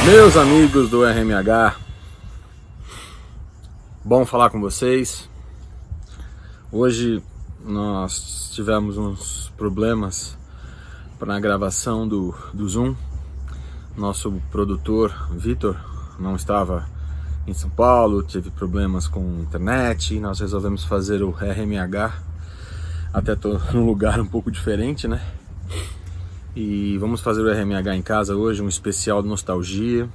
Meus amigos do RMH, bom falar com vocês. Hoje nós tivemos uns problemas na gravação do Zoom. Nosso produtor Vitor não estava em São Paulo, teve problemas com a internet e nós resolvemos fazer o RMH. Até tô num lugar um pouco diferente, né? E vamos fazer o RMH em casa hoje, um especial de nostalgia,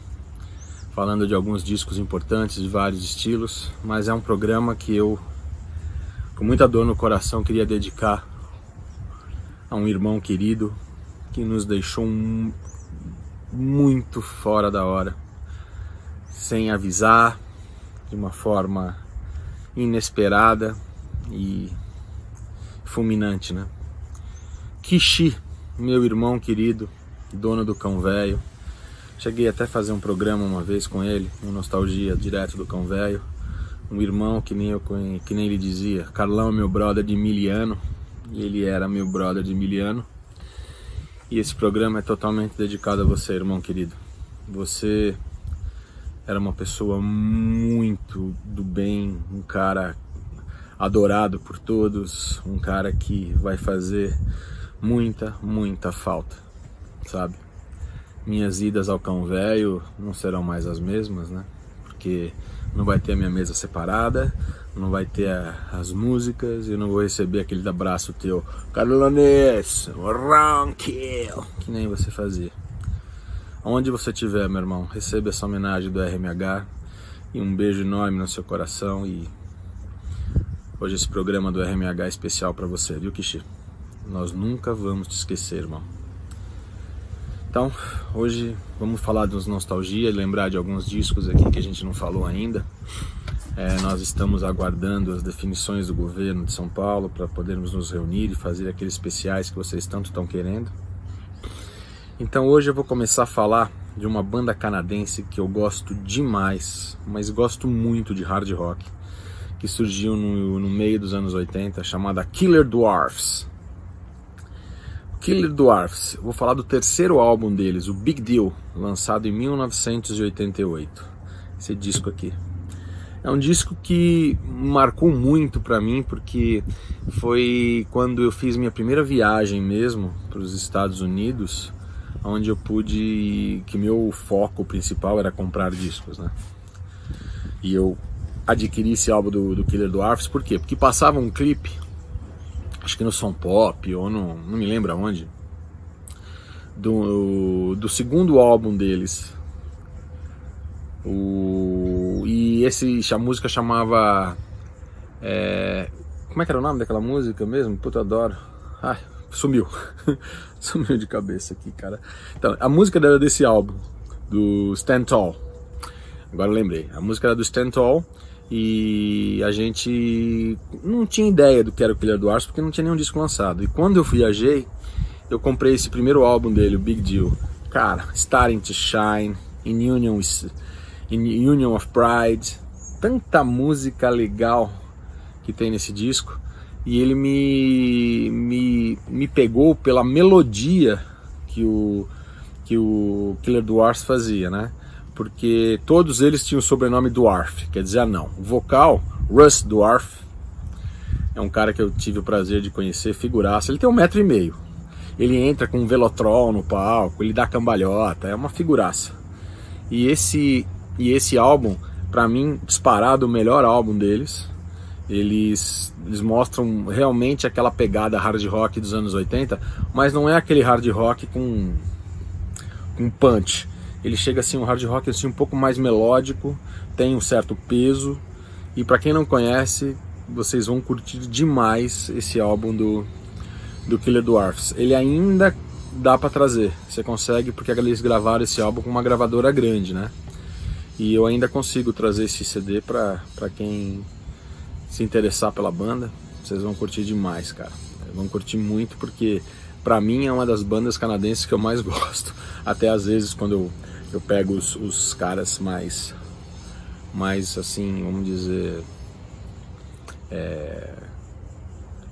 falando de alguns discos importantes de vários estilos, mas é um programa que eu, com muita dor no coração, queria dedicar a um irmão querido que nos deixou muito fora da hora, sem avisar, de uma forma inesperada e fulminante, né? Kishi, meu irmão querido, dono do Cão Velho. Cheguei até a fazer um programa uma vez com ele, um nostalgia direto do Cão Velho. Um irmão que nem ele dizia, Carlão é meu brother de miliano, e ele era meu brother de miliano. E esse programa é totalmente dedicado a você, irmão querido. Você era uma pessoa muito do bem, um cara adorado por todos, um cara que vai fazer muita falta, sabe? Minhas idas ao Cão Velho não serão mais as mesmas, né? Porque não vai ter a minha mesa separada, não vai ter as músicas, eu não vou receber aquele abraço teu, Carlones, kill, que nem você fazia. Onde você estiver, meu irmão, receba essa homenagem do RMH e um beijo enorme no seu coração. E hoje esse programa do RMH é especial pra você, viu, Kishi? Nós nunca vamos te esquecer, irmão. Então, hoje vamos falar dos nostalgia e lembrar de alguns discos aqui que a gente não falou ainda. Nós estamos aguardando as definições do governo de São Paulo para podermos nos reunir e fazer aqueles especiais que vocês tanto estão querendo. Então hoje eu vou começar a falar de uma banda canadense que eu gosto demais, mas gosto muito de hard rock, que surgiu no meio dos anos 80, chamada Killer Dwarfs. Killer Dwarfs, eu vou falar do terceiro álbum deles, o Big Deal, lançado em 1988. Esse disco aqui é um disco que marcou muito pra mim, porque foi quando eu fiz minha primeira viagem mesmo para os Estados Unidos, onde eu pude, que meu foco principal era comprar discos, né? E eu adquiri esse álbum do Killer Dwarfs, por quê? Porque passava um clipe, acho que no Som Pop, ou não me lembro aonde, do segundo álbum deles. E a música chamava... como é que era o nome daquela música mesmo? Puta, eu adoro. Ai, sumiu. Sumiu de cabeça aqui, cara. Então, a música era desse álbum, do Stand Tall. Agora eu lembrei. A música era do Stand Tall. E a gente não tinha ideia do que era o Killer Dwarfs, porque não tinha nenhum disco lançado. E quando eu viajei, eu comprei esse primeiro álbum dele, o Big Deal. Cara, Starting to Shine, In Union of Pride, tanta música legal que tem nesse disco. E ele me pegou pela melodia que o Killer Dwarfs fazia, né? Porque todos eles tinham o sobrenome Dwarf, quer dizer anão. O vocal, Russ Dwarf, é um cara que eu tive o prazer de conhecer, figuraça. Ele tem 1,5 m. Ele entra com um Velotrol no palco, ele dá cambalhota, é uma figuraça. E esse álbum, pra mim, disparado o melhor álbum deles. Eles mostram realmente aquela pegada hard rock dos anos 80, mas não é aquele hard rock com punch. Ele chega assim, um hard rock assim, um pouco mais melódico, tem um certo peso. E para quem não conhece, vocês vão curtir demais esse álbum do Killer Dwarfs. Ele ainda dá para trazer, você consegue, porque eles gravaram esse álbum com uma gravadora grande, né? E eu ainda consigo trazer esse CD para quem se interessar pela banda. Vocês vão curtir demais, cara. Vão curtir muito, porque pra mim é uma das bandas canadenses que eu mais gosto. Até às vezes quando eu pego os caras mais assim, vamos dizer,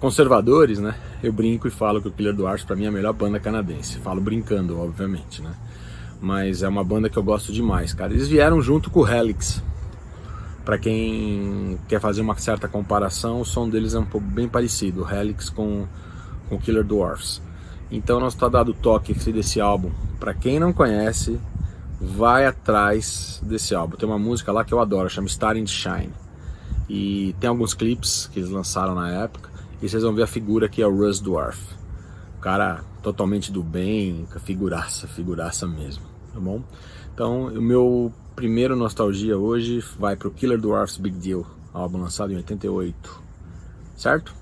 conservadores, né? Eu brinco e falo que o Killer Dwarfs pra mim é a melhor banda canadense. Falo brincando, obviamente, né? mas é uma banda que eu gosto demais, cara. Eles vieram junto com o Helix. Pra quem quer fazer uma certa comparação, o som deles é um pouco bem parecido, o Helix com Killer Dwarfs. Então nós tá dado o toque aqui desse álbum. Pra quem não conhece, vai atrás desse álbum. Tem uma música lá que eu adoro, chama Starting to Shine. E tem alguns clipes que eles lançaram na época, e vocês vão ver a figura que é o Russ Dwarf. O cara totalmente do bem, figuraça mesmo, tá bom? Então o meu primeiro nostalgia hoje vai pro Killer Dwarfs Big Deal, álbum lançado em 88, certo?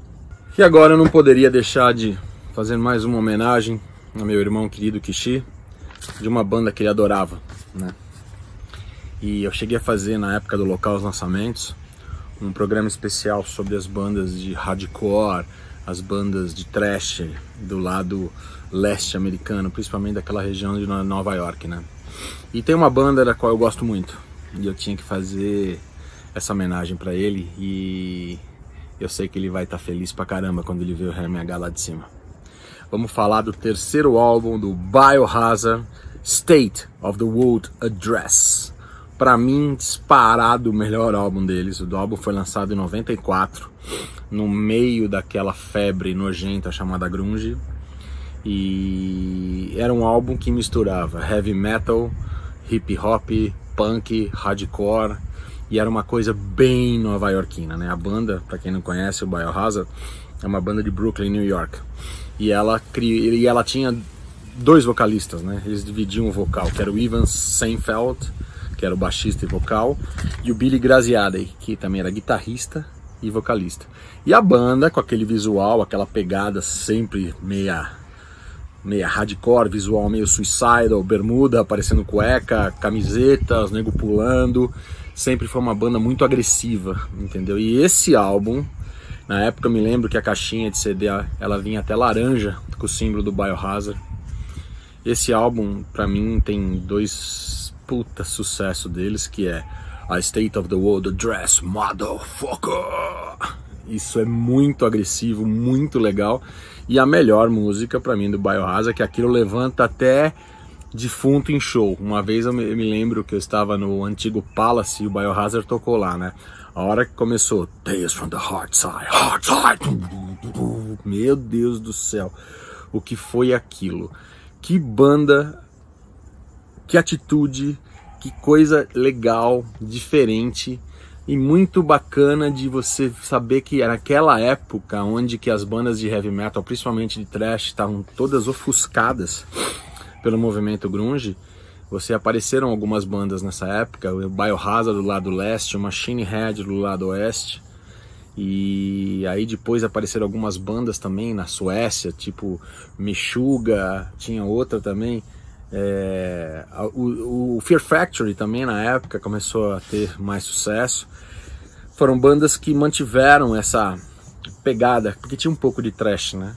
E agora eu não poderia deixar de fazer mais uma homenagem ao meu irmão querido Kishi, de uma banda que ele adorava, né? E eu cheguei a fazer na época do local os lançamentos, um programa especial sobre as bandas de hardcore, as bandas de thrash do lado leste americano, principalmente daquela região de Nova York, né? E tem uma banda da qual eu gosto muito, e eu tinha que fazer essa homenagem pra ele, e eu sei que ele vai estar feliz pra caramba quando ele ver o RH lá de cima. Vamos falar do terceiro álbum do Biohazard, State of the World Address. Pra mim, disparado o melhor álbum deles. O álbum foi lançado em 94, no meio daquela febre nojenta chamada grunge. E era um álbum que misturava heavy metal, hip hop, punk, hardcore. E era uma coisa bem nova-iorquina, né? A banda, pra quem não conhece, o Biohazard, é uma banda de Brooklyn, New York. E ela tinha dois vocalistas, né? Eles dividiam o vocal, que era o Ivan Seinfeld, que era o baixista e vocal, e o Billy Graziadei, que também era guitarrista e vocalista. E a banda, com aquele visual, aquela pegada sempre meia hardcore, visual meio suicidal, bermuda, aparecendo cueca, camiseta, os nego pulando, sempre foi uma banda muito agressiva, entendeu? E esse álbum, na época eu me lembro que a caixinha de CD, ela vinha até laranja, com o símbolo do Biohazard. Esse álbum, pra mim, tem dois puta sucesso deles, que é A State of the World Address, Motherfucker! Isso é muito agressivo, muito legal. E a melhor música pra mim do Biohazard, que aquilo levanta até defunto em show. Uma vez eu me lembro que eu estava no antigo Palace e o Biohazard tocou lá, né? A hora que começou Tales from the Hard Side, Hard Side! Meu Deus do céu, o que foi aquilo? Que banda, que atitude, que coisa legal, diferente e muito bacana de você saber que naquela época onde que as bandas de heavy metal, principalmente de thrash, estavam todas ofuscadas pelo movimento grunge. Você apareceram algumas bandas nessa época, o Biohazard do lado leste, o Machine Head do lado oeste, e aí depois apareceram algumas bandas também na Suécia, tipo Meshuggah, tinha outra também, o Fear Factory também na época começou a ter mais sucesso. Foram bandas que mantiveram essa pegada, porque tinha um pouco de thrash, né?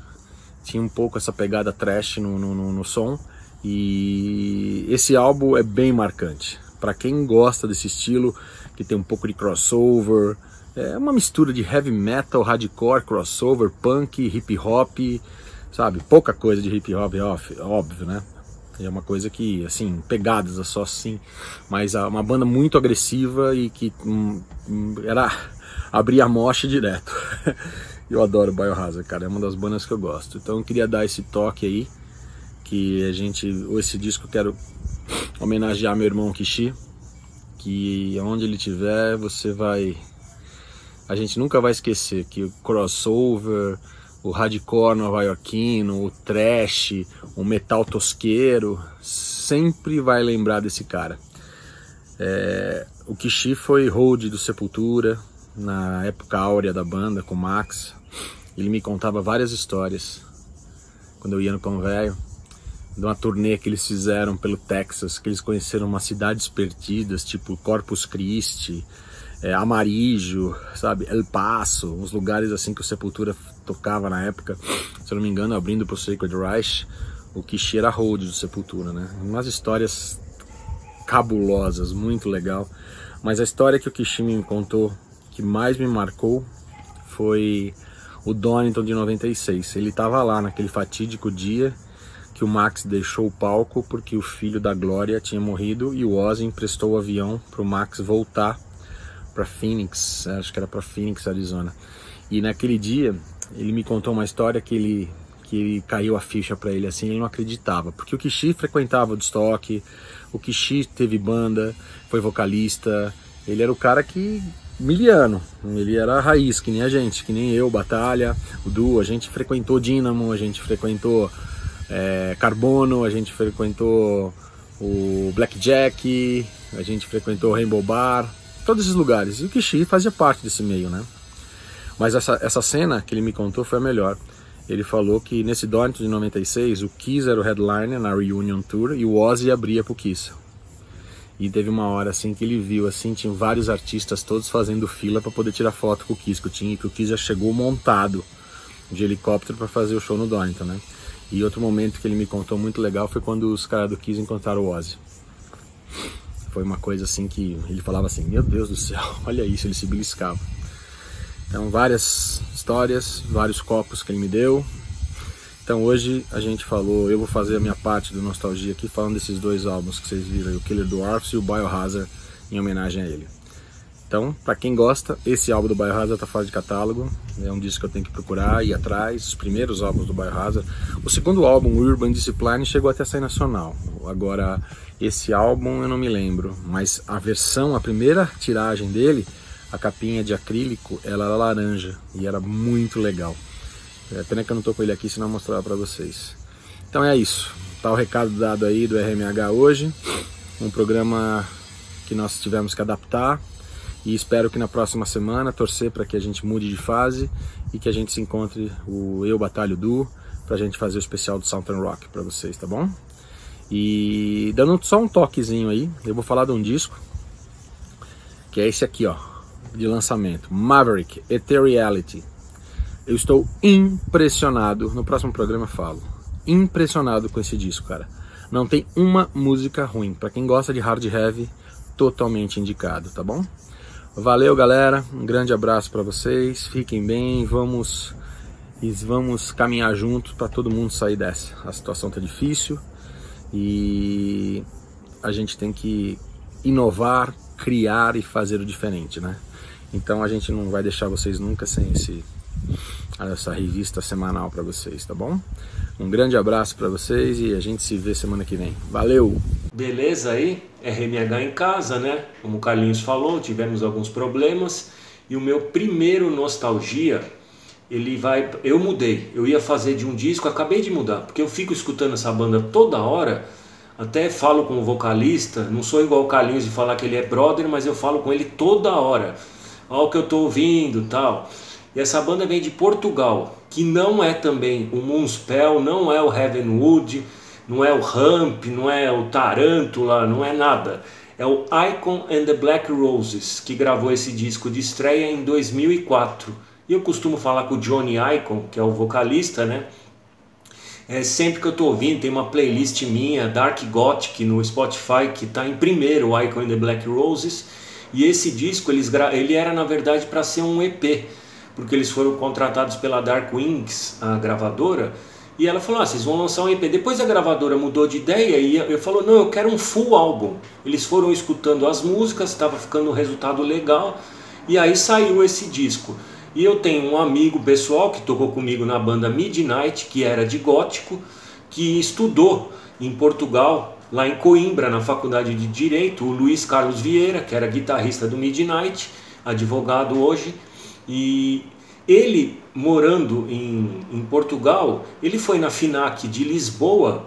Tinha um pouco essa pegada thrash no som. E esse álbum é bem marcante. Para quem gosta desse estilo, que tem um pouco de crossover, é uma mistura de heavy metal, hardcore, crossover, punk, hip hop, sabe? Pouca coisa de hip hop, óbvio, né? É uma coisa que, assim, pegadas só assim, mas uma banda muito agressiva e que abria a mocha direto. Eu adoro Biohazard, cara, é uma das bandas que eu gosto. Então eu queria dar esse toque aí, que esse disco eu quero homenagear meu irmão Kishi, que onde ele estiver, a gente nunca vai esquecer que o crossover, o hardcore nova-iorquino, o thrash, o metal tosqueiro, sempre vai lembrar desse cara. O Kishi foi hold do Sepultura, na época áurea da banda, com o Max. Ele me contava várias histórias, quando eu ia no Pão Velho, de uma turnê que eles fizeram pelo Texas, que eles conheceram umas cidades perdidas, tipo Corpus Christi, Amarillo, sabe, El Paso, uns lugares assim que o Sepultura tocava na época, se eu não me engano, abrindo pro Sacred Reich. O Kishi era hold do Sepultura, né? Umas histórias cabulosas, muito legal. Mas a história que o Kishi me contou, que mais me marcou, foi o Donington de 96. Ele tava lá naquele fatídico dia que que o Max deixou o palco porque o filho da Glória tinha morrido e o Ozzy emprestou o avião para o Max voltar para Phoenix, acho que era para Phoenix, Arizona. E naquele dia ele me contou uma história que ele caiu a ficha para ele assim, ele não acreditava, porque o Kishi frequentava o Woodstock, o Kishi teve banda, foi vocalista, ele era o cara que miliano, ele era a raiz, que nem a gente, que nem eu, Batalha, o Du, a gente frequentou Dynamo, a gente frequentou Carbono, a gente frequentou o Blackjack, a gente frequentou o Rainbow Bar, todos esses lugares, e o Kishi fazia parte desse meio, né? Mas essa cena que ele me contou foi a melhor. Ele falou que nesse Donington de 96, o Kiss era o headliner na Reunion Tour e o Ozzy abria pro Kiss. E teve uma hora assim que ele viu, assim, tinha vários artistas todos fazendo fila para poder tirar foto com o Kiss, que o Kiss já chegou montado de helicóptero para fazer o show no Donington, né? E outro momento que ele me contou muito legal foi quando os caras do Kiss encontraram o Ozzy. Foi uma coisa assim que ele falava assim, meu Deus do céu, olha isso, ele se beliscava. Então várias histórias, vários copos que ele me deu. Então hoje a gente falou, eu vou fazer a minha parte do Nostalgia aqui falando desses dois álbuns que vocês viram, o Killer Dwarfs e o Biohazard, em homenagem a ele. Então, para quem gosta, esse álbum do Biohazard tá fora de catálogo, é um disco que eu tenho que procurar, ir atrás, os primeiros álbuns do Biohazard. O segundo álbum, o Urban Discipline, chegou até a sair nacional. Agora, esse álbum eu não me lembro, mas a versão, a primeira tiragem dele, a capinha de acrílico, ela era laranja e era muito legal. É pena que eu não tô com ele aqui, senão eu mostrava para vocês. Então é isso, tá o recado dado aí do RMH hoje, um programa que nós tivemos que adaptar e espero que na próxima semana torcer para que a gente mude de fase e que a gente se encontre, eu, Batalha, o Du, pra gente fazer o especial do Southern Rock para vocês, tá bom? E dando só um toquezinho aí, eu vou falar de um disco que é esse aqui, ó, de lançamento, Maverick, Ethereality. Eu estou impressionado, no próximo programa eu falo, impressionado com esse disco, cara. Não tem uma música ruim, pra quem gosta de hard heavy, totalmente indicado, tá bom? Valeu, galera, um grande abraço pra vocês, fiquem bem, vamos caminhar juntos pra todo mundo sair dessa. A situação tá difícil e a gente tem que inovar, criar e fazer o diferente, né? Então a gente não vai deixar vocês nunca sem essa revista semanal para vocês, tá bom? Um grande abraço para vocês e a gente se vê semana que vem. Valeu! Beleza aí? RMH em casa, né? Como o Carlinhos falou, tivemos alguns problemas e o meu primeiro Nostalgia, eu mudei. Eu ia fazer de um disco, acabei de mudar, porque eu fico escutando essa banda toda hora. Até falo com o vocalista, não sou igual o Carlinhos de falar que ele é brother, mas eu falo com ele toda hora. Olha o que eu tô ouvindo e tal. E essa banda vem de Portugal, que não é também o Moonspell, não é o Heavenwood, não é o Ramp, não é o Tarantula, não é nada. É o Icon and the Black Roses, que gravou esse disco de estreia em 2004. E eu costumo falar com o Johnny Icon, que é o vocalista, né? Sempre que eu tô ouvindo, tem uma playlist minha, Dark Gothic, no Spotify, que tá em primeiro, o Icon and the Black Roses. E esse disco, ele era na verdade para ser um EP, porque eles foram contratados pela Dark Wings, a gravadora, e ela falou, vocês vão lançar um EP. Depois a gravadora mudou de ideia e eu falou, não, eu quero um full álbum. Eles foram escutando as músicas, estava ficando um resultado legal, e aí saiu esse disco. E eu tenho um amigo pessoal que tocou comigo na banda Midnight, que era de gótico, que estudou em Portugal, lá em Coimbra, na faculdade de Direito, o Luiz Carlos Vieira, que era guitarrista do Midnight, advogado hoje, e ele, morando em Portugal, ele foi na FINAC de Lisboa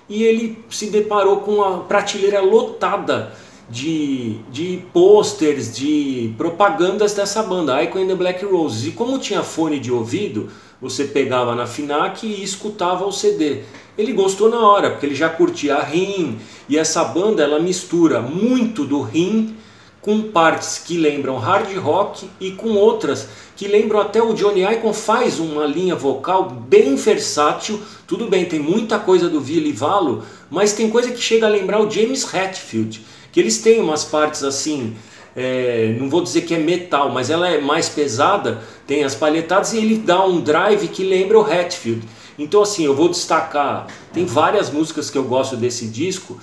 e ele se deparou com a prateleira lotada de pôsteres, de propagandas dessa banda, Icon and the Black Roses. E como tinha fone de ouvido, você pegava na FINAC e escutava o CD. Ele gostou na hora, porque ele já curtia a RIM, e essa banda ela mistura muito do RIM com partes que lembram hard rock e com outras que lembram até o Johnny Icon faz uma linha vocal bem versátil. Tudo bem, tem muita coisa do Ville Valo, mas tem coisa que chega a lembrar o James Hetfield, que eles têm umas partes assim, não vou dizer que é metal, mas ela é mais pesada, tem as palhetadas e ele dá um drive que lembra o Hetfield. Então assim, eu vou destacar, tem várias músicas que eu gosto desse disco.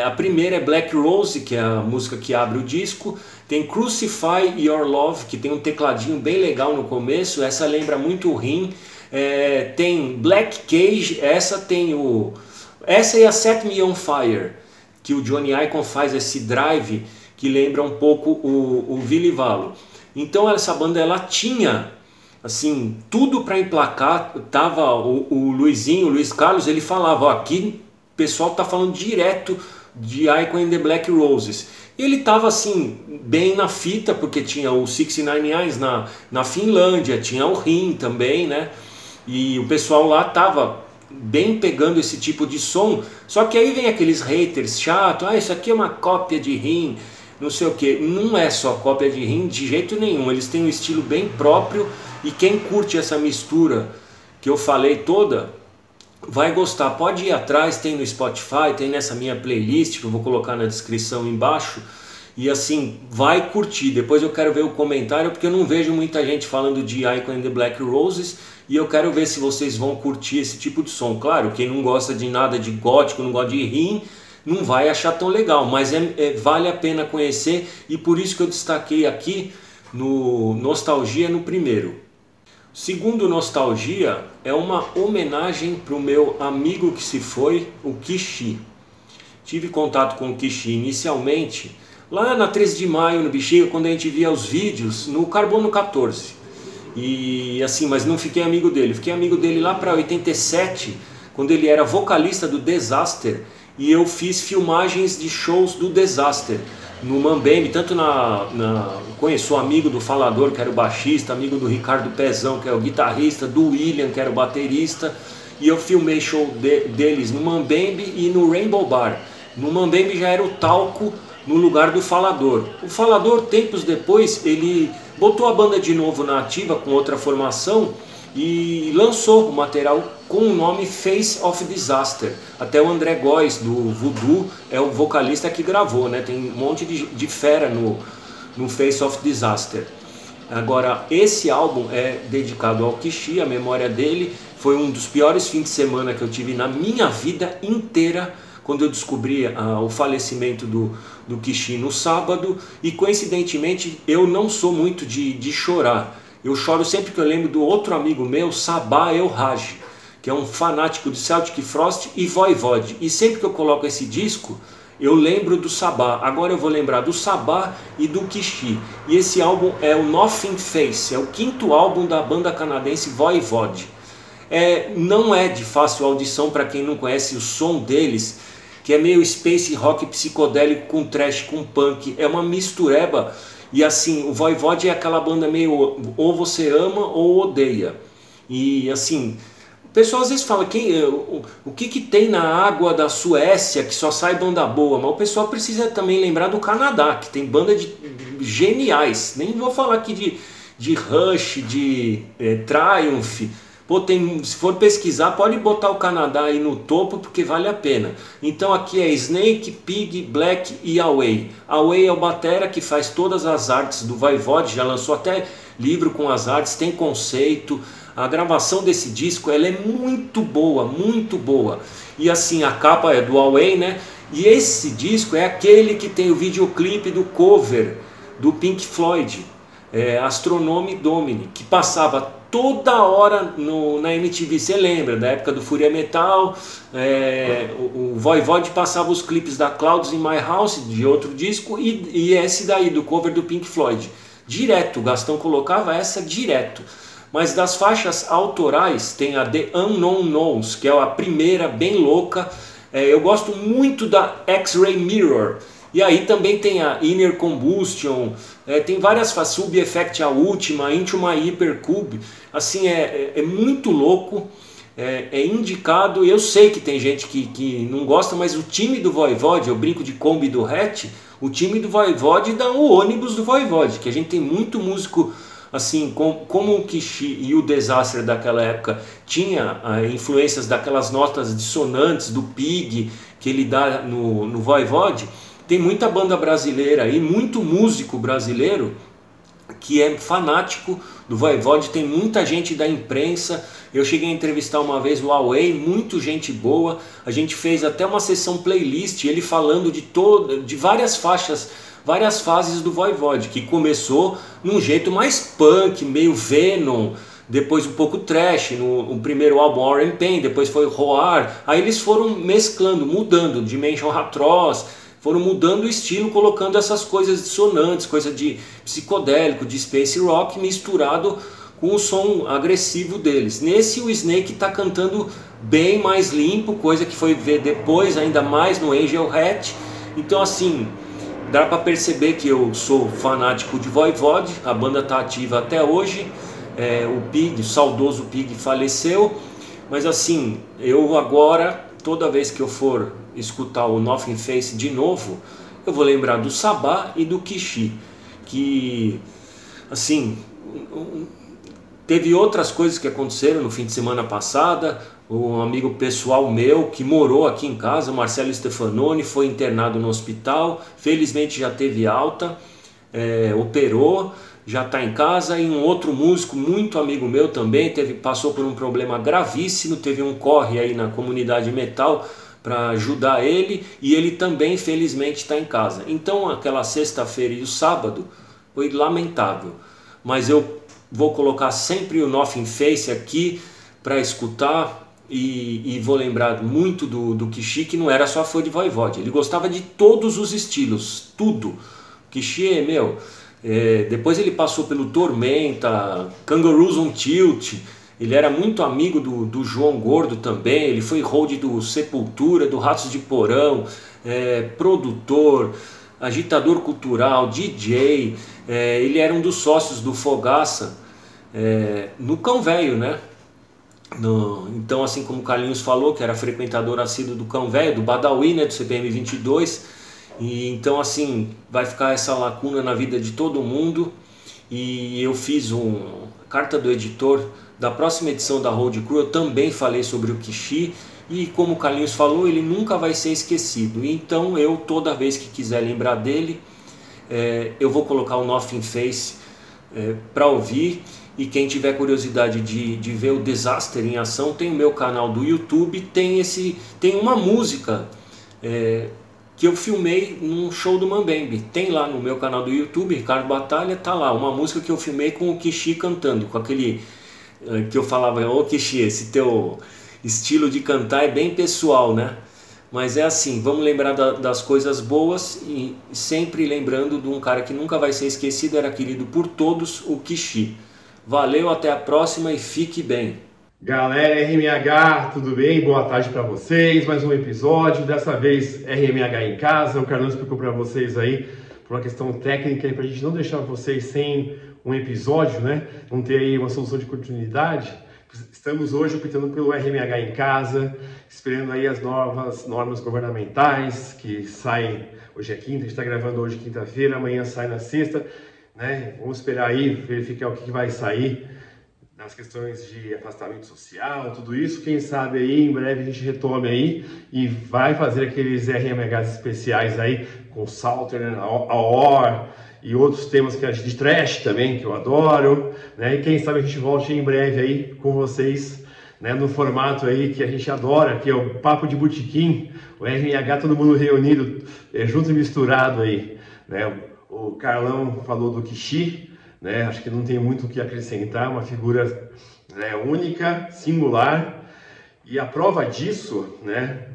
A primeira é Black Rose, que é a música que abre o disco. Tem Crucify Your Love, que tem um tecladinho bem legal no começo, essa lembra muito o Rim. Tem Black Cage, essa é a Set Me On Fire, que o Johnny Icon faz esse drive que lembra um pouco o Ville Valo. Então essa banda ela tinha assim tudo para emplacar. Tava o Luiz Carlos, ele falava, ó, aqui o pessoal tá falando direto de Icon and the Black Roses. E ele tava assim bem na fita, porque tinha o 69 Eyes na Finlândia, tinha o Rim também, né? E o pessoal lá tava bem pegando esse tipo de som. Só que aí vem aqueles haters chato, isso aqui é uma cópia de Rim, não sei o que. Não é só cópia de Rim de jeito nenhum, eles têm um estilo bem próprio, e quem curte essa mistura que eu falei toda vai gostar. Pode ir atrás, tem no Spotify, tem nessa minha playlist que eu vou colocar na descrição embaixo, e assim, vai curtir. Depois eu quero ver o comentário, porque eu não vejo muita gente falando de Icon and the Black Roses, e eu quero ver se vocês vão curtir esse tipo de som. Claro, quem não gosta de nada de gótico, não gosta de Rim, não vai achar tão legal, mas vale a pena conhecer, e por isso que eu destaquei aqui no Nostalgia no primeiro. Segundo Nostalgia é uma homenagem para o meu amigo que se foi, o Kishi. Tive contato com o Kishi inicialmente lá na 13 de maio no Bexiga, quando a gente via os vídeos no Carbono 14. E assim, mas não fiquei amigo dele. Fiquei amigo dele lá para 87, quando ele era vocalista do Disaster, e eu fiz filmagens de shows do Disaster no Mambembe, tanto conheço o amigo do Falador, que era o baixista, amigo do Ricardo Pezão, que é o guitarrista, do William, que era o baterista, e eu filmei show deles no Mambembe e no Rainbow Bar. No Mambembe já era o Talco no lugar do Falador. O Falador, tempos depois, ele botou a banda de novo na ativa com outra formação e lançou o material com o nome Face of Disaster. Até o André Góes do Voodoo é o vocalista que gravou, né? Tem um monte de fera no Face of Disaster. Agora, esse álbum é dedicado ao Kishi, a memória dele. Foi um dos piores fins de semana que eu tive na minha vida inteira, quando eu descobri o falecimento do Kishi no sábado. E coincidentemente eu não sou muito de chorar. Eu choro sempre que eu lembro do outro amigo meu, Sabah El-Haj, que é um fanático de Celtic Frost e Voivode. E sempre que eu coloco esse disco, eu lembro do Sabah. Agora eu vou lembrar do Sabah e do Kishi. E esse álbum é o Nothing Face, é o 5º álbum da banda canadense Voivode. Não é de fácil audição para quem não conhece o som deles, que é meio space rock psicodélico com trash, com punk. É uma mistureba. E assim, o Voivode é aquela banda meio ou você ama ou odeia. E assim, o pessoal às vezes fala, o que tem na água da Suécia que só sai banda boa? Mas o pessoal precisa também lembrar do Canadá, que tem bandas geniais. Nem vou falar aqui de Rush, de Triumph. Pô, se for pesquisar, pode botar o Canadá aí no topo, porque vale a pena. Então aqui é Snake, Pig, Black e Away. Away é o batera que faz todas as artes do Voivode, já lançou até livro com as artes, tem conceito. A gravação desse disco ela é muito boa, muito boa. E assim, a capa é do Away, né? E esse disco é aquele que tem o videoclipe do cover do Pink Floyd, Astronome Domini, que passava toda hora na MTV. Você lembra da época do Fúria Metal? O Voivode passava os clipes da Clouds in My House, de outro disco, e esse daí do cover do Pink Floyd direto. O Gastão colocava essa direto. Mas das faixas autorais tem a The Unknown Knowns, que é a primeira, bem louca. Eu gosto muito da X-Ray Mirror. E aí também tem a Inner Combustion, tem várias faixas, Sub Effect, a última, Into My Hypercube. Assim, é muito louco, é indicado. Eu sei que tem gente que não gosta, mas o time do Voivode, eu brinco de Kombi do Hatch, o time do Voivode dá o ônibus do Voivode, que a gente tem muito músico assim, como o Kishi e o Disaster daquela época tinha influências daquelas notas dissonantes do Pig que ele dá no Voivode. Tem muita banda brasileira aí, muito músico brasileiro que é fanático do Voivode, tem muita gente da imprensa. Eu cheguei a entrevistar uma vez o Huawei, muito gente boa. A gente fez até uma sessão playlist, ele falando de várias faixas, várias fases do Voivode, que começou num jeito mais punk, meio Venom, depois um pouco trash, no primeiro álbum War and Pain, depois foi Roar. Aí eles foram mesclando, mudando, Dimension Atroz, foram mudando o estilo, colocando essas coisas dissonantes, coisa de psicodélico, de space rock, misturado com o som agressivo deles. Nesse, o Snake está cantando bem mais limpo, coisa que foi ver depois, ainda mais no Angel Hat. Então assim, dá para perceber que eu sou fanático de Voivode, a banda está ativa até hoje. O Pig, o saudoso Pig, faleceu, mas assim, eu agora, toda vez que eu for escutar o Nothing Face de novo, eu vou lembrar do Sabá e do Kishi, que assim, teve outras coisas que aconteceram no fim de semana passada. Um amigo pessoal meu que morou aqui em casa, Marcelo Stefanoni, foi internado no hospital, felizmente já teve alta, operou, já está em casa. E um outro músico muito amigo meu também passou por um problema gravíssimo, teve um corre aí na comunidade metal para ajudar ele, e ele também felizmente está em casa. Então aquela sexta-feira e o sábado foi lamentável, mas eu vou colocar sempre o Nothing Face aqui para escutar, e vou lembrar muito do Kishi, que não era só fã de Voivode, ele gostava de todos os estilos, tudo. Kishi, meu... depois ele passou pelo Tormenta, Kangaroos on Tilt, ele era muito amigo do João Gordo também, ele foi hold do Sepultura, do Ratos de Porão, produtor, agitador cultural, DJ, ele era um dos sócios do Fogaça, no Cão Velho, né? Então, assim como o Carlinhos falou, que era frequentador assíduo do Cão Velho, do Badawi, né, do CPM 22, e então assim vai ficar essa lacuna na vida de todo mundo. E eu fiz carta do editor da próxima edição da Road Crew, eu também falei sobre o Kishi, e como o Carlinhos falou, ele nunca vai ser esquecido. Então eu, toda vez que quiser lembrar dele, eu vou colocar o Nothing Face para ouvir. E quem tiver curiosidade de ver o Disaster em ação, tem o meu canal do YouTube, tem uma música que eu filmei num show do Mambembe. Tem lá no meu canal do YouTube, Ricardo Batalha, tá lá uma música que eu filmei com o Kishi cantando, com aquele que eu falava: ô Kishi, esse teu estilo de cantar é bem pessoal, né? Mas é assim, vamos lembrar das coisas boas, e sempre lembrando de um cara que nunca vai ser esquecido, era querido por todos, o Kishi. Valeu, até a próxima e fique bem. Galera, RMH, tudo bem? Boa tarde para vocês, mais um episódio, dessa vez RMH em casa. O Carlos explicou para vocês aí, por uma questão técnica, para a gente não deixar vocês sem um episódio, né? Não ter aí uma solução de continuidade. Estamos hoje optando pelo RMH em casa, esperando aí as novas normas governamentais que saem. Hoje é quinta, a gente está gravando hoje quinta-feira, amanhã sai na sexta, né? Vamos esperar aí, verificar o que vai sair nas questões de afastamento social, tudo isso. Quem sabe aí, em breve a gente retome aí e vai fazer aqueles RMHs especiais aí com Salter, né? AOR e outros temas que de trash também, que eu adoro, né? E quem sabe a gente volte em breve aí com vocês, né? No formato aí que a gente adora, que é o Papo de Botequim, o RMH, todo mundo reunido, junto e misturado aí, né? O Carlão falou do Kishi, né? Acho que não tem muito o que acrescentar, uma figura, né, única, singular, e a prova disso, né,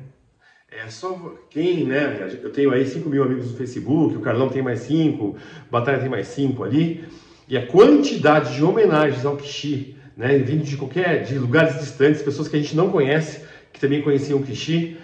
é só quem, né, eu tenho aí 5 mil amigos no Facebook, o Carlão tem mais 5, Batalha tem mais 5 ali, e a quantidade de homenagens ao Kishi, né, vindo de lugares distantes, pessoas que a gente não conhece, que também conheciam o Kishi,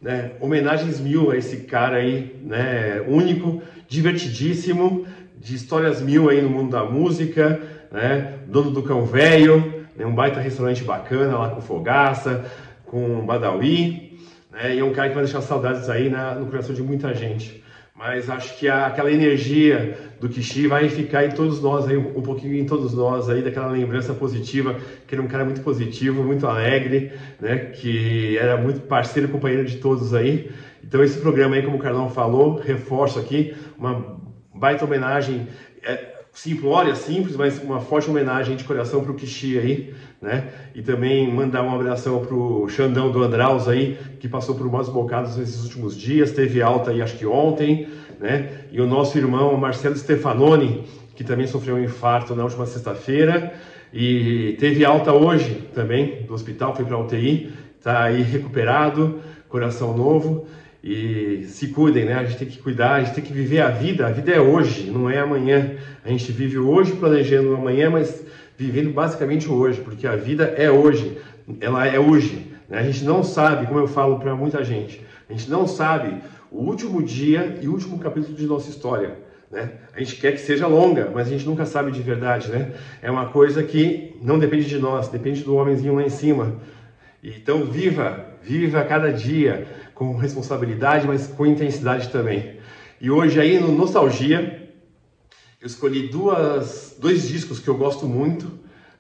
né, homenagens mil a esse cara aí, né, único, divertidíssimo, de histórias mil aí no mundo da música, né, dono do Cão Velho, né, um baita restaurante bacana lá com Fogaça, com Badawi, né, e é um cara que vai deixar saudades aí no coração de muita gente. Mas acho que aquela energia do Kishi vai ficar em todos nós aí, um pouquinho em todos nós aí, daquela lembrança positiva, que era um cara muito positivo, muito alegre, né, que era muito parceiro e companheiro de todos aí. Então esse programa aí, como o Carlão falou, reforço aqui, uma baita homenagem. simplória, simples, mas uma forte homenagem de coração para o Kishi aí, né? E também mandar um abração para o Xandão do Andraus aí, que passou por umas bocadas nesses últimos dias, teve alta aí acho que ontem, né? E o nosso irmão Marcelo Stefanoni, que também sofreu um infarto na última sexta-feira e teve alta hoje também do hospital, foi para a UTI, está aí recuperado, coração novo. E se cuidem, né? A gente tem que cuidar, a gente tem que viver a vida é hoje, não é amanhã. A gente vive hoje planejando amanhã, mas vivendo basicamente hoje, porque a vida é hoje, ela é hoje, né? A gente não sabe, como eu falo para muita gente, a gente não sabe o último dia e o último capítulo de nossa história, né? A gente quer que seja longa, mas a gente nunca sabe de verdade, né? É uma coisa que não depende de nós, depende do homenzinho lá em cima. Então viva cada dia com responsabilidade, mas com intensidade também. E hoje aí no Nostalgia, eu escolhi dois discos que eu gosto muito,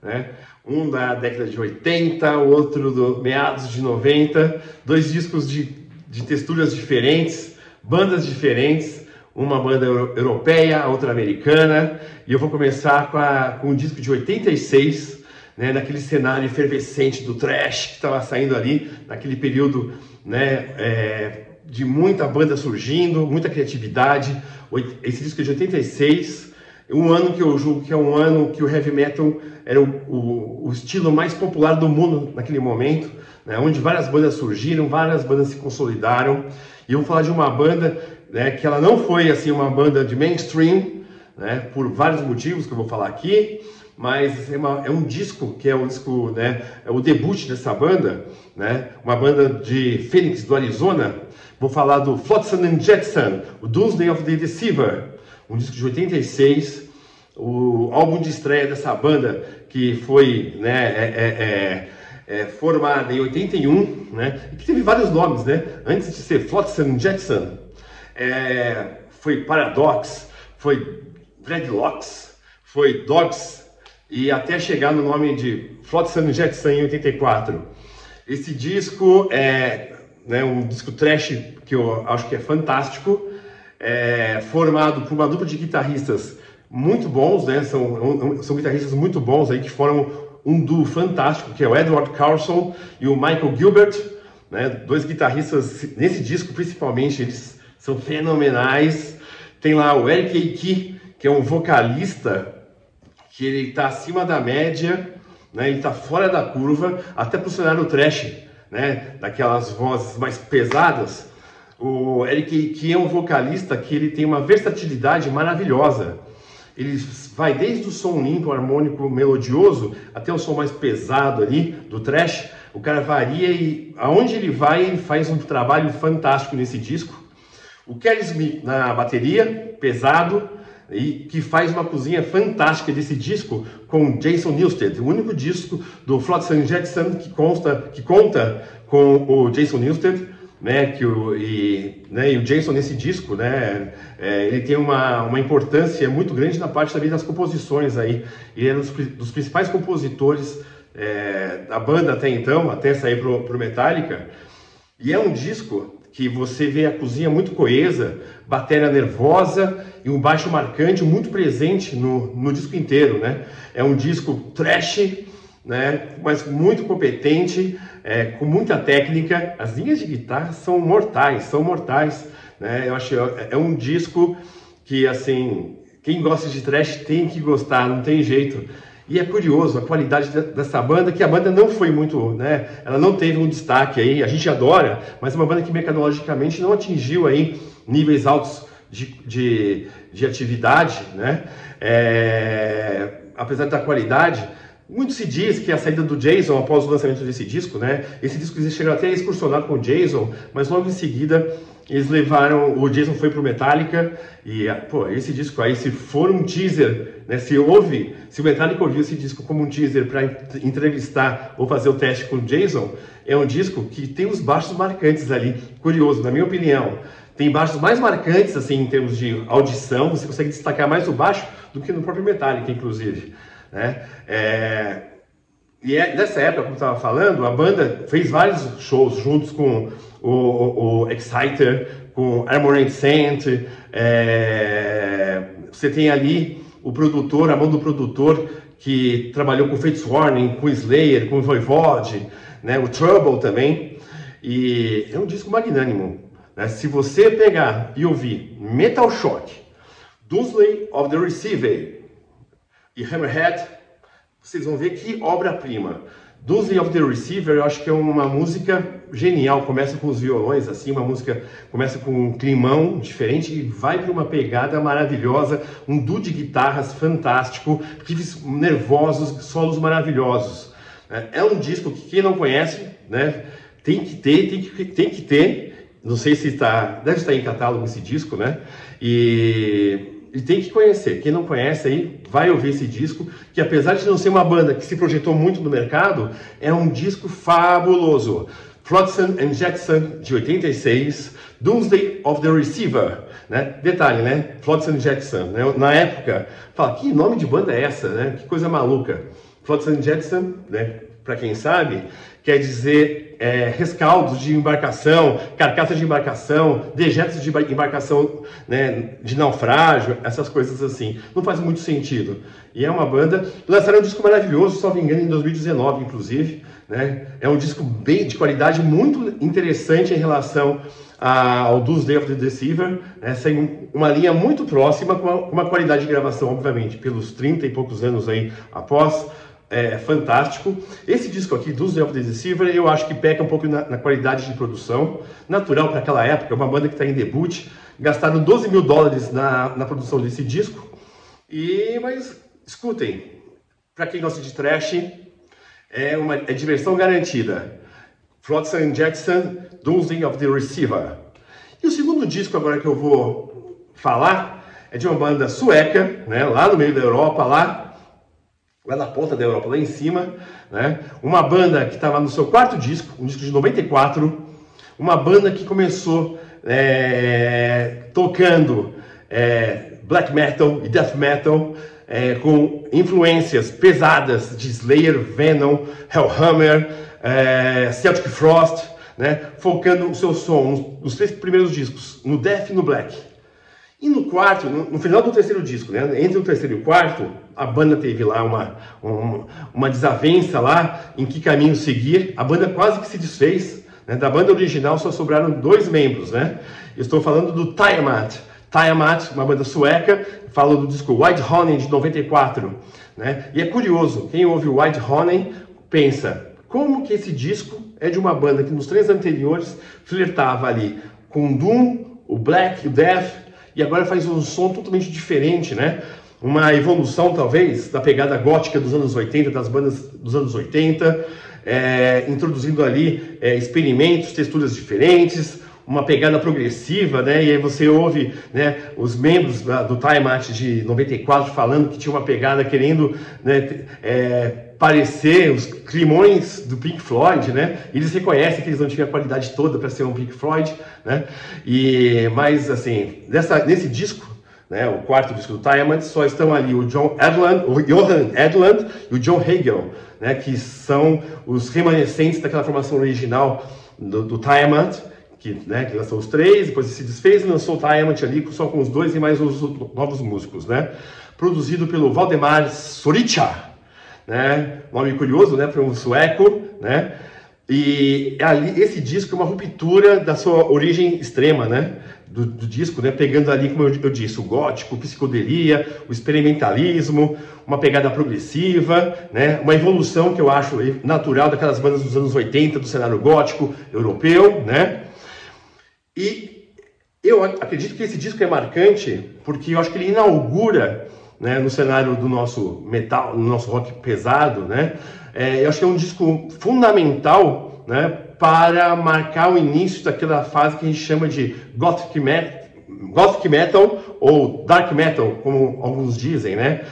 né? Um da década de 80, o outro do meados de 90, dois discos de texturas diferentes, bandas diferentes, uma banda europeia, a outra americana, e eu vou começar com um disco de 86, né, naquele cenário efervescente do thrash que estava saindo ali, naquele período, né, de muita banda surgindo, muita criatividade. Esse disco é de 86, um ano que eu julgo que é um ano que o heavy metal era o estilo mais popular do mundo naquele momento, né, onde várias bandas surgiram, várias bandas se consolidaram. E eu vou falar de uma banda, né, que ela não foi assim uma banda de mainstream, né, por vários motivos que eu vou falar aqui, mas é um disco que é um disco, né, é o debut dessa banda, né, uma banda de Phoenix, do Arizona. Vou falar do Flotsam and Jetsam, o Doomsday of the Deceiver, um disco de 86, o álbum de estreia dessa banda que foi, né, formada em 81, né, e que teve vários nomes, né, antes de ser Flotsam and Jetsam, foi Paradox, foi Dreadlocks, foi Dogs, e até chegar no nome de Flotsam and Jetsam em 84. Esse disco é, né, um disco thrash que eu acho que é fantástico, formado por uma dupla de guitarristas muito bons, né, são guitarristas muito bons aí que formam um duo fantástico, que é o Edward Carlson e o Michael Gilbert, né, dois guitarristas nesse disco principalmente, eles são fenomenais. Tem lá o Eric Eiki, que é um vocalista que ele está acima da média, né? Ele está fora da curva, até para o cenário trash, né? Daquelas vozes mais pesadas. O Eric Eiki é um vocalista que ele tem uma versatilidade maravilhosa. Ele vai desde o som limpo, harmônico, melodioso, até o som mais pesado ali, do thrash. O cara varia e aonde ele vai, ele faz um trabalho fantástico nesse disco. O Kelly Smith na bateria, pesado, e que faz uma cozinha fantástica desse disco com Jason Newsted, o único disco do Flotsam and Jetsam que conta com o Jason Newsted, né, e o Jason nesse disco, né, ele tem uma importância muito grande na parte também das composições aí. Ele é um dos principais compositores da banda até então, até sair pro Metallica, e é um disco que você vê a cozinha muito coesa, bateria nervosa e um baixo marcante muito presente no disco inteiro, né? É um disco trash, né? Mas muito competente, com muita técnica. As linhas de guitarra são mortais, né? Eu acho é um disco que, assim, quem gosta de trash tem que gostar, não tem jeito. E é curioso a qualidade dessa banda, que a banda não foi muito, né? Ela não teve um destaque aí, a gente adora, mas é uma banda que mecanologicamente não atingiu aí níveis altos de atividade, né? Apesar da qualidade, muito se diz que a saída do Jason após o lançamento desse disco, né? Esse disco eles chegaram até a excursionar com o Jason, mas logo em seguida eles levaram, o Jason foi pro Metallica e, pô, esse disco aí, se for um teaser, né, se o Metallica ouviu esse disco como um teaser para entrevistar ou fazer o teste com o Jason, é um disco que tem os baixos marcantes ali, curioso, na minha opinião. Tem baixos mais marcantes, assim, em termos de audição, você consegue destacar mais o baixo do que no próprio Metallica, inclusive, né? E nessa época, como eu estava falando, a banda fez vários shows juntos com o Exciter, com Armored Saint. Você tem ali o produtor, a mão do produtor que trabalhou com Fates Warning, com Slayer, com Voivod, né, o Trouble também. E é um disco magnânimo, né? Se você pegar e ouvir Metal Shock, Doomsday of the Receiver e Hammerhead, vocês vão ver que obra-prima. Doomsday of the Receiver, eu acho que é uma música genial. Começa com os violões, assim, uma música começa com um climão diferente e vai para uma pegada maravilhosa, um duo de guitarras fantástico, riffs nervosos, solos maravilhosos. É um disco que quem não conhece, né, tem que ter. Não sei se deve estar em catálogo esse disco, né? E tem que conhecer. Quem não conhece aí, vai ouvir esse disco, que apesar de não ser uma banda que se projetou muito no mercado, é um disco fabuloso. Flotsam and Jetsam, de 86, Doomsday of the Receiver, né? Detalhe, né? Flotsam and Jetsam, né? Na época, fala, que nome de banda é essa, né? Que coisa maluca. Flotsam and Jetsam, né? Para quem sabe, quer dizer rescaldos de embarcação, carcaças de embarcação, dejetos de embarcação, né, de naufrágio, essas coisas assim. Não faz muito sentido. E é uma banda... Lançaram um disco maravilhoso, se não me engano, em 2019, inclusive. Né? É um disco bem de qualidade, muito interessante em relação ao Doomsday of the Deceiver. Né? Segue uma linha muito próxima, com uma qualidade de gravação, obviamente, pelos 30 e poucos anos aí após... fantástico. Esse disco aqui, Doomsday of the Deceiver, eu acho que peca um pouco na qualidade de produção, natural para aquela época, uma banda que está em debut, gastaram $12 mil na produção desse disco, mas escutem, para quem gosta de thrash, é diversão garantida. Flotsam and Jetsam, Doomsday of the Receiver. E o segundo disco agora que eu vou falar é de uma banda sueca, né, lá no meio da Europa, lá na ponta da Europa, lá em cima, né? Uma banda que estava no seu quarto disco, um disco de 94, uma banda que começou tocando black metal e death metal, com influências pesadas de Slayer, Venom, Hellhammer, Celtic Frost, né? Focando o seu som, nos 3 primeiros discos, no death e no black. E no quarto, no final do terceiro disco, né, entre o terceiro e o quarto, a banda teve lá uma desavença lá, em que caminho seguir. A banda quase que se desfez, né? Da banda original só sobraram 2 membros, né? Eu estou falando do Tiamat. Tiamat, uma banda sueca, falo do disco White Honey, de 94. Né? E é curioso, quem ouve o White Honey pensa, como que esse disco é de uma banda que nos 3 anteriores flertava ali com o Doom, o Black, o Death, e agora faz um som totalmente diferente, né? Uma evolução, talvez, da pegada gótica dos anos 80, das bandas dos anos 80, introduzindo ali experimentos, texturas diferentes, uma pegada progressiva, né? E aí você ouve, né, os membros do Tiamat de 94 falando que tinha uma pegada querendo, né, parecer os climões do Pink Floyd, né? Eles reconhecem que eles não tinham a qualidade toda para ser um Pink Floyd, né? Mas assim, nesse disco, né, o quarto disco do Tiamat, só estão ali o Johan Edlund e o John Hagel, né, que são os remanescentes daquela formação original do Tiamat, que lançou os 3, depois se desfez e lançou o Tiamat ali só com os 2 e mais os novos músicos, né? Produzido pelo Valdemar Sorica, né? Nome curioso, né, para um sueco, né? E ali, esse disco é uma ruptura da sua origem extrema, né? Do disco, né? Pegando ali, como eu disse, o gótico, a psicodelia, o experimentalismo, uma pegada progressiva, né? Uma evolução que eu acho natural daquelas bandas dos anos 80, do cenário gótico europeu, né? E eu acredito que esse disco é marcante porque eu acho que ele inaugura, né, no cenário do nosso metal, no nosso rock pesado, né? Eu acho que é um disco fundamental, né, para marcar o início daquela fase que a gente chama de Gothic Metal ou Dark Metal, como alguns dizem, né?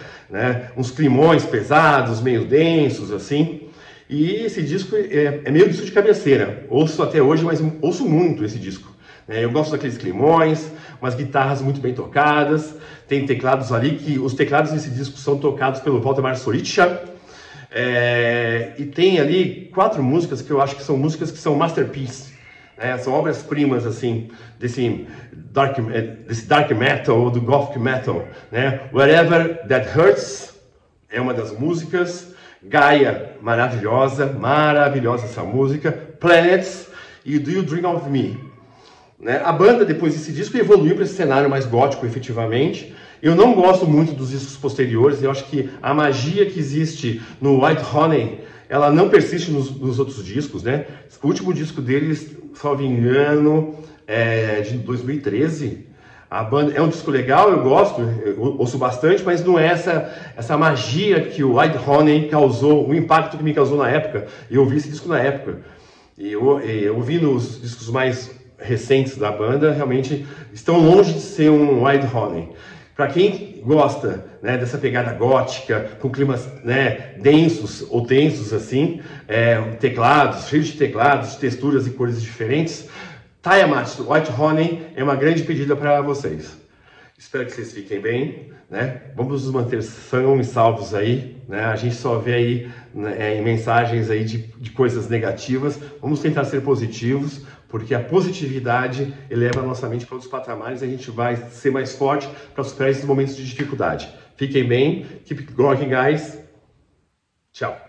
Uns climões pesados, meio densos, assim. E esse disco é meio disco de cabeceira. Ouço até hoje, mas ouço muito esse disco. Eu gosto daqueles climões, umas guitarras muito bem tocadas, tem teclados ali, que os teclados desse disco são tocados pelo Valdemar Sorica, e tem ali 4 músicas que eu acho que são músicas que são masterpiece, né? São obras-primas assim desse dark metal ou do gothic metal, né? Wherever That Hurts é uma das músicas. Gaia, maravilhosa essa música. Planets e Do You Dream of Me, né? A banda, depois desse disco, evoluiu para esse cenário mais gótico, efetivamente. Eu não gosto muito dos discos posteriores. Eu acho que a magia que existe no Whitehorn, ela não persiste nos outros discos, né? O último disco deles, salvo engano, é de 2013. A banda é um disco legal, eu gosto, eu ouço bastante, mas não é essa magia que o Whitehorn causou, o impacto que me causou na época. Eu ouvi esse disco na época. E eu ouvi nos discos mais recentes da banda, realmente estão longe de ser um Whitehorn. Para quem gosta, né, dessa pegada gótica, com climas, né, densos ou tensos assim, teclados, cheios de teclados, texturas e cores diferentes, Tiamat, Whitehorn é uma grande pedida para vocês. Espero que vocês fiquem bem, né? Vamos nos manter sãos e salvos aí, né? A gente só vê aí, né, mensagens aí de coisas negativas. Vamos tentar ser positivos, porque a positividade eleva a nossa mente para outros patamares e a gente vai ser mais forte para superar esses momentos de dificuldade. Fiquem bem, keep growing, guys. Tchau.